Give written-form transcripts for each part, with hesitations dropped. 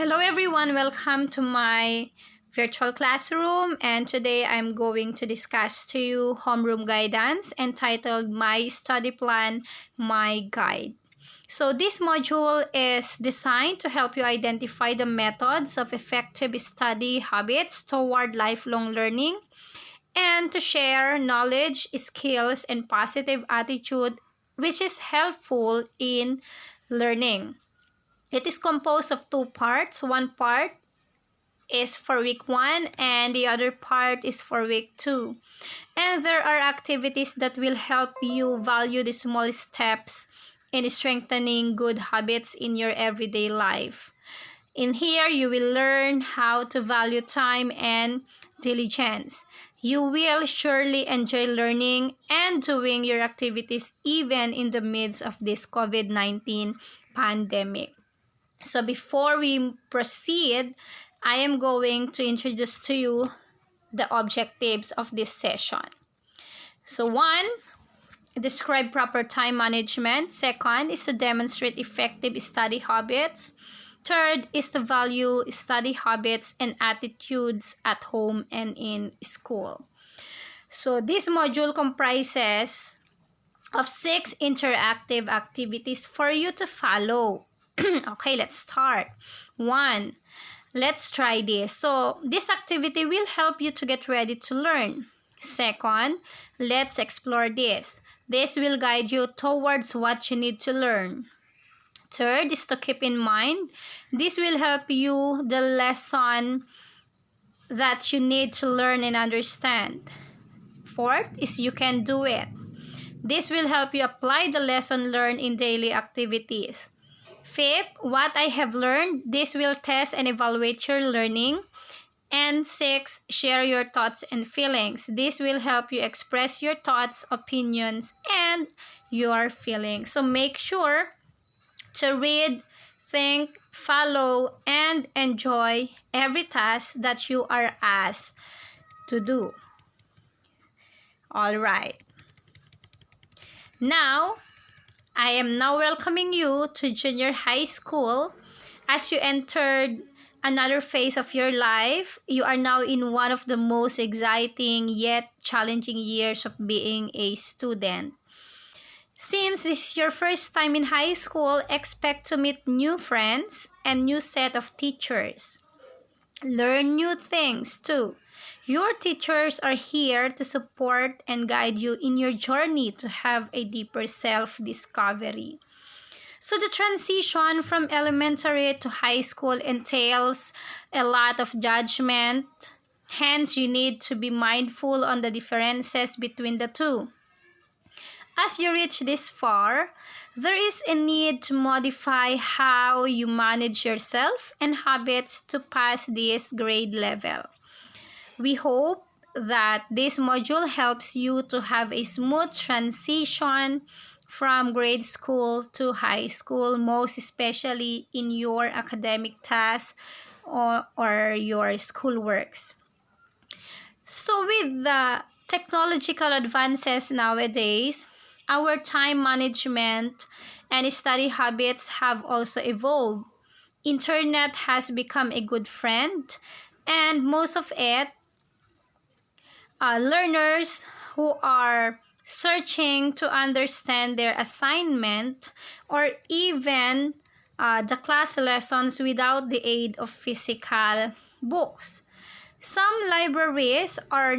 Hello everyone, welcome to my virtual classroom, and today I'm going to discuss to you homeroom guidance entitled My Study Plan, My Guide. So this module is designed to help you identify the methods of effective study habits toward lifelong learning and to share knowledge, skills, and positive attitude which is helpful in learning. It is composed of two parts. One part is for week 1 and the other part is for week 2. And there are activities that will help you value the small steps in strengthening good habits in your everyday life. In here, you will learn how to value time and diligence. You will surely enjoy learning and doing your activities even in the midst of this COVID-19 pandemic. So before we proceed, I am going to introduce to you the objectives of this session. So 1, describe proper time management. 2nd is to demonstrate effective study habits. 3rd is to value study habits and attitudes at home and in school. So this module comprises of 6 interactive activities for you to follow. Okay, let's start. 1, let's try this. So this activity will help you to get ready to learn. 2nd, let's explore this. This will guide you towards what you need to learn. 3rd is to keep in mind. This will help you the lesson that you need to learn and understand. 4th is you can do it. This will help you apply the lesson learned in daily activities. 5th, what I have learned. This will test and evaluate your learning. And 6th, share your thoughts and feelings. This will help you express your thoughts, opinions, and your feelings. So make sure to read, think, follow, and enjoy every task that you are asked to do. All right. Now, I am now welcoming you to junior high school. As you entered another phase of your life, you are now in one of the most exciting yet challenging years of being a student. Since this is your first time in high school, expect to meet new friends and new set of teachers. Learn new things too. Your teachers are here to support and guide you in your journey to have a deeper self-discovery. So the transition from elementary to high school entails a lot of judgment. Hence, you need to be mindful on the differences between the two. As you reach this far, there is a need to modify how you manage yourself and habits to pass this grade level. We hope that this module helps you to have a smooth transition from grade school to high school, most especially in your academic tasks or your schoolworks. So with the technological advances nowadays, our time management and study habits have also evolved. Internet has become a good friend, and most of it, learners who are searching to understand their assignment or even the class lessons without the aid of physical books. Some libraries are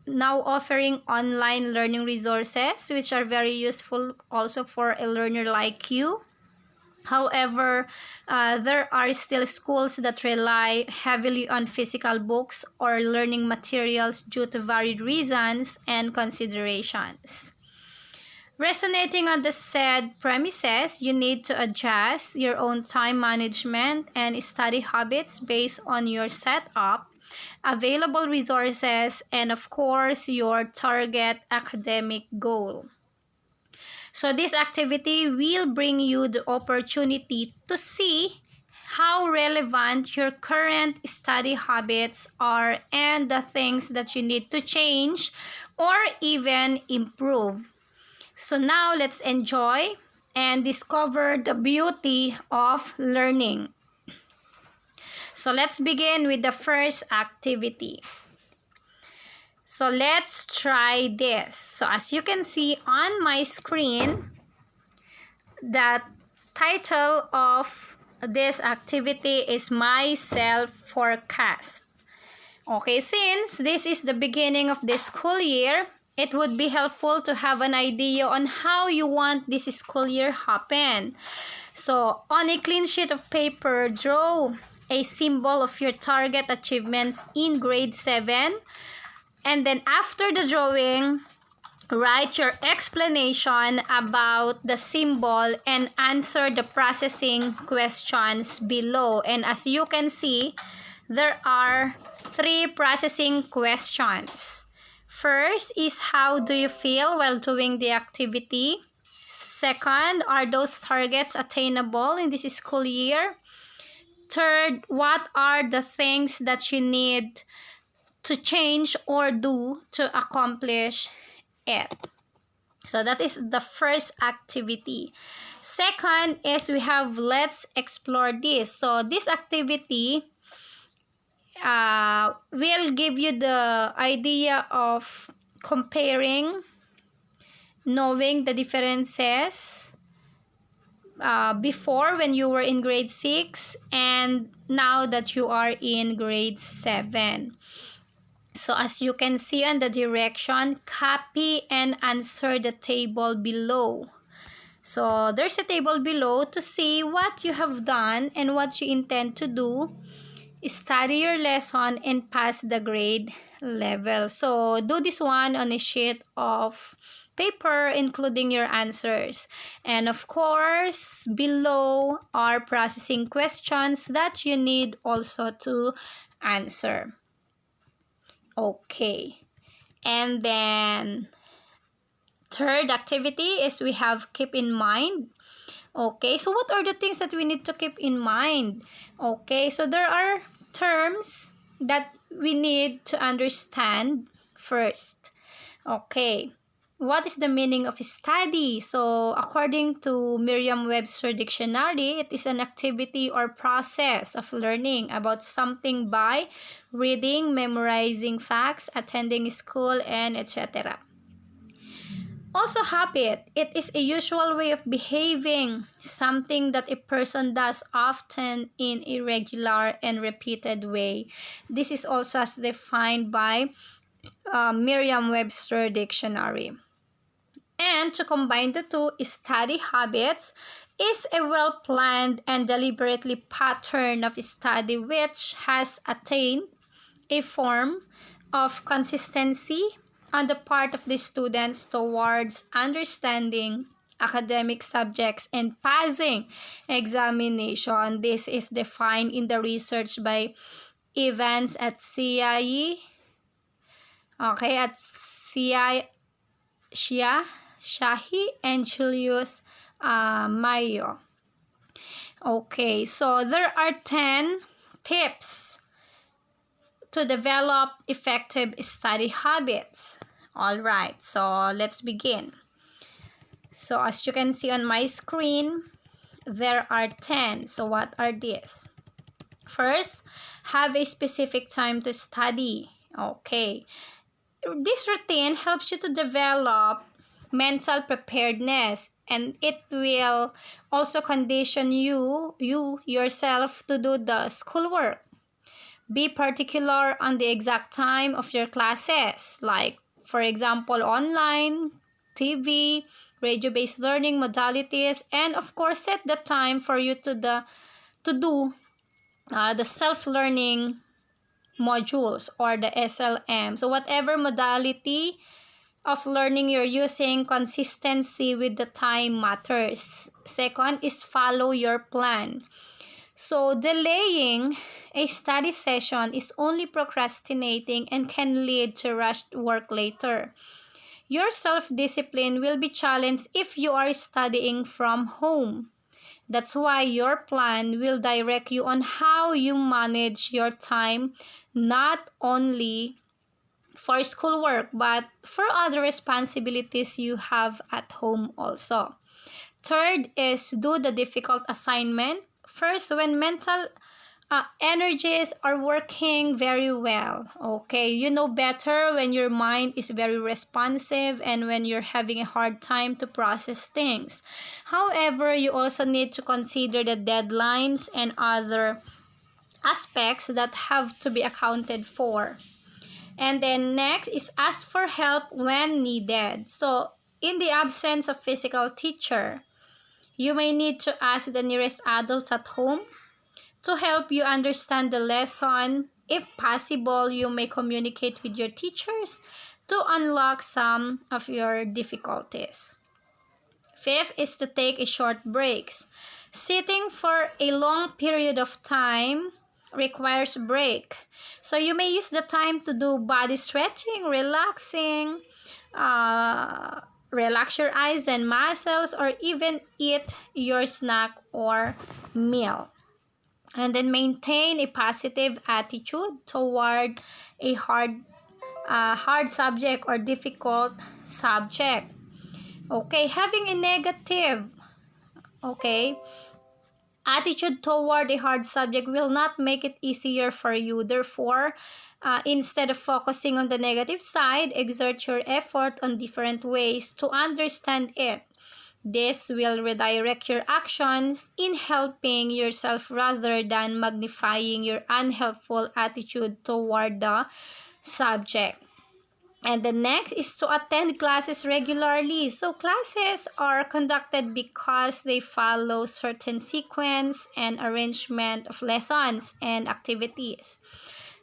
now offering online learning resources which are very useful also for a learner like you. However, there are still schools that rely heavily on physical books or learning materials due to varied reasons and considerations. Resonating on the said premises, you need to adjust your own time management and study habits based on your setup, available resources, and of course, your target academic goal. So this activity will bring you the opportunity to see how relevant your current study habits are and the things that you need to change or even improve. So now let's enjoy and discover the beauty of learning. So let's begin with the first activity. So let's try this. So as you can see on my screen, the title of this activity is My Self Forecast. Okay, since this is the beginning of the school year, it would be helpful to have an idea on how you want this school year happen. So, on a clean sheet of paper, draw a symbol of your target achievements in grade 7. And then after the drawing, write your explanation about the symbol and answer the processing questions below. And as you can see, there are 3 processing questions. First is, how do you feel while doing the activity? Second, are those targets attainable in this school year? Third, what are the things that you need to change or do to accomplish it? So that is the first activity. Second is we have let's explore this. So this activity will give you the idea of comparing, knowing the differences before when you were in grade 6 and now that you are in grade 7. So as you can see on the direction, copy and answer the table below. So there's a table below to see what you have done and what you intend to do. Study your lesson and pass the grade level. So do this one on a sheet of paper including your answers. And of course, below are processing questions that you need also to answer. Okay. And then third activity is we have keep in mind. Okay, so what are the things that we need to keep in mind? Okay, so there are terms that we need to understand first. Okay, what is the meaning of study? So according to Merriam-Webster Dictionary, it is an activity or process of learning about something by reading, memorizing facts, attending school, and etc. Also, habit. It is a usual way of behaving, something that a person does often in a regular and repeated way. This is also as defined by Merriam-Webster Dictionary. And to combine the two, study habits is a well-planned and deliberately pattern of study which has attained a form of consistency on the part of the students towards understanding academic subjects and passing examination. This is defined in the research by Evans at CIE, at Shahi and Julius Mayo. Okay, so there are 10 tips to develop effective study habits. All right, so let's begin. So as you can see on my screen, there are 10. So what are these? First, have a specific time to study. Okay. This routine helps you to develop mental preparedness, and it will also condition you yourself to do the schoolwork. Be particular on the exact time of your classes, like for example online, TV, radio-based learning modalities, and of course set the time for you to do the self-learning modules or the SLM. So whatever modality of learning you're using, consistency with the time matters. Second is follow your plan. So delaying a study session is only procrastinating and can lead to rushed work later. Your self-discipline will be challenged if you are studying from home. That's why your plan will direct you on how you manage your time, not only for schoolwork, but for other responsibilities you have at home also. Third is do the difficult assignment. First, when mental energies are working very well. Okay, you know better when your mind is very responsive and when you're having a hard time to process things. However, you also need to consider the deadlines and other aspects that have to be accounted for. And then next is ask for help when needed. So, in the absence of physical teacher, you may need to ask the nearest adults at home to help you understand the lesson. If possible, you may communicate with your teachers to unlock some of your difficulties. Fifth is to take a short breaks. Sitting for a long period of time requires a break. So you may use the time to do body stretching, relaxing, uh, relax your eyes and muscles, or even eat your snack or meal. And then maintain a positive attitude toward a hard subject or difficult subject. Okay, having a negative, okay, attitude toward a hard subject will not make it easier for you. Therefore, instead of focusing on the negative side, exert your effort on different ways to understand it. This will redirect your actions in helping yourself rather than magnifying your unhelpful attitude toward the subject. And the next is to attend classes regularly. So classes are conducted because they follow certain sequence and arrangement of lessons and activities.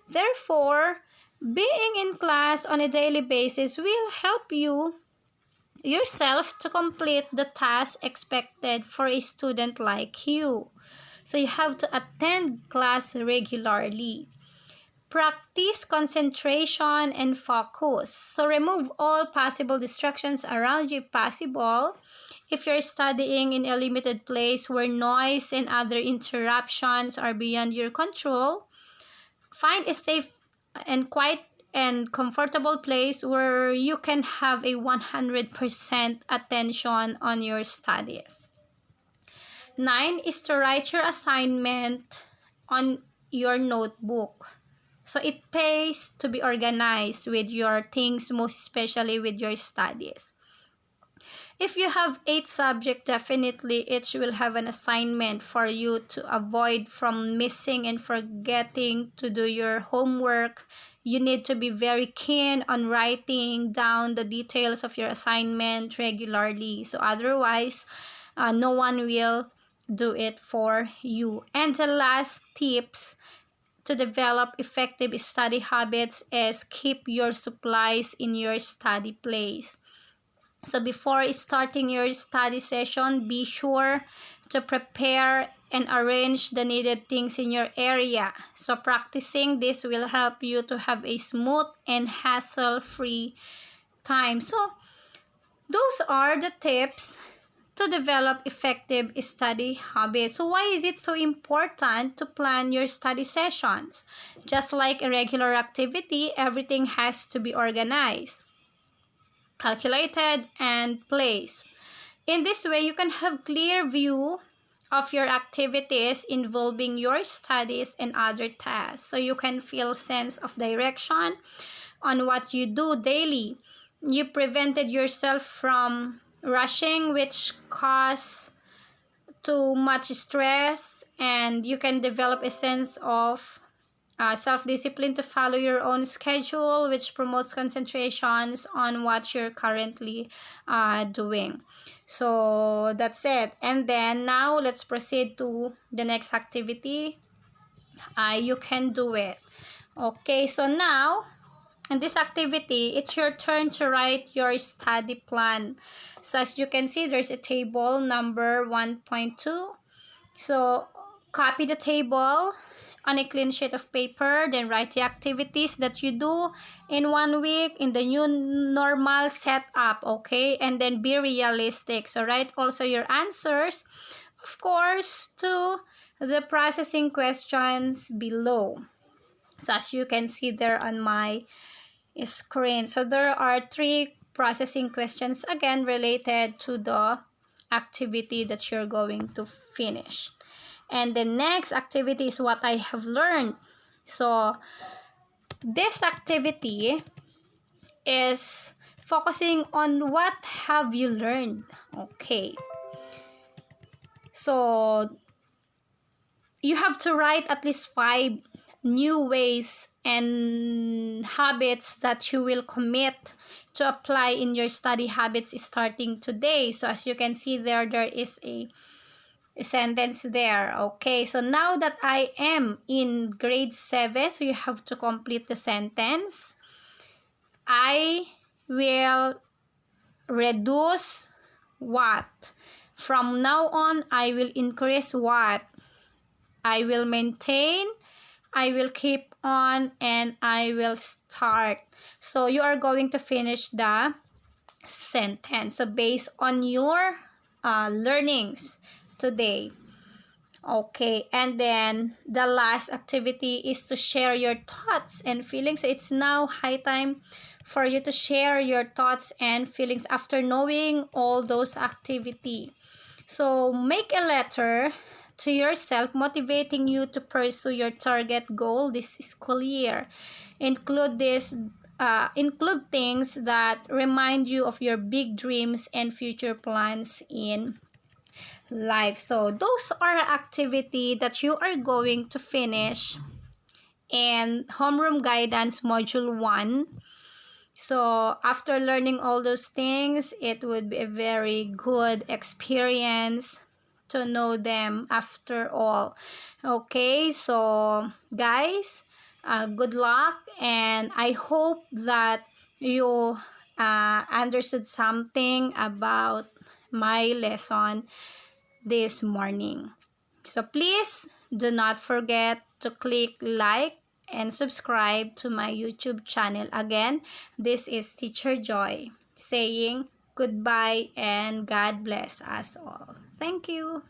Therefore, being in class on a daily basis will help you yourself to complete the task expected for a student like you. So you have to attend class regularly. Practice concentration and focus. So remove all possible distractions around you if possible. If you're studying in a limited place where noise and other interruptions are beyond your control, find a safe and quiet and comfortable place where you can have a 100% attention on your studies. 9 is to write your assignment on your notebook. So it pays to be organized with your things, most especially with your studies. If you have 8 subjects, definitely each will have an assignment for you to avoid from missing and forgetting to do your homework. You need to be very keen on writing down the details of your assignment regularly. So otherwise, no one will do it for you. And the last tips to develop effective study habits is keep your supplies in your study place. So before starting your study session, be sure to prepare and arrange the needed things in your area. So practicing this will help you to have a smooth and hassle-free time. So those are the tips to develop effective study habits. So why is it so important to plan your study sessions? Just like a regular activity, everything has to be organized, calculated, and placed. In this way, you can have clear view of your activities involving your studies and other tasks. So you can feel sense of direction on what you do daily. You prevented yourself from rushing, which cause too much stress, and you can develop a sense of self-discipline to follow your own schedule, which promotes concentrations on what you're currently doing. So that's it. And then now let's proceed to the next activity. You can do it. Okay, so now in this activity, it's your turn to write your study plan. So as you can see, there's a table number 1.2. So copy the table on a clean sheet of paper, then write the activities that you do in 1 week in the new normal setup, okay? And then be realistic. So write also your answers, of course, to the processing questions below. So as you can see there on my screen. So there are 3 processing questions again related to the activity that you're going to finish. And the next activity is what I have learned. So this activity is focusing on what have you learned. Okay. So you have to write at least 5 new ways and habits that you will commit to apply in your study habits starting today. So as you can see there is a sentence there. Okay, so now that I am in grade 7, so you have to complete the sentence. I will reduce what? From now on, I will increase what? I will maintain, I will keep on, and I will start. So you are going to finish the sentence. So based on your learnings today. Okay, and then the last activity is to share your thoughts and feelings. So it's now high time for you to share your thoughts and feelings after knowing all those activity. So make a letter to yourself motivating you to pursue your target goal this school year. Include include things that remind you of your big dreams and future plans in life. So those are activity that you are going to finish in homeroom guidance module 1. So after learning all those things, it would be a very good experience to know them after all. Okay, so guys, good luck, and I hope that you understood something about my lesson this morning. So please do not forget to click like and subscribe to my YouTube channel. Again, this is Teacher Joy saying goodbye and God bless us all. Thank you.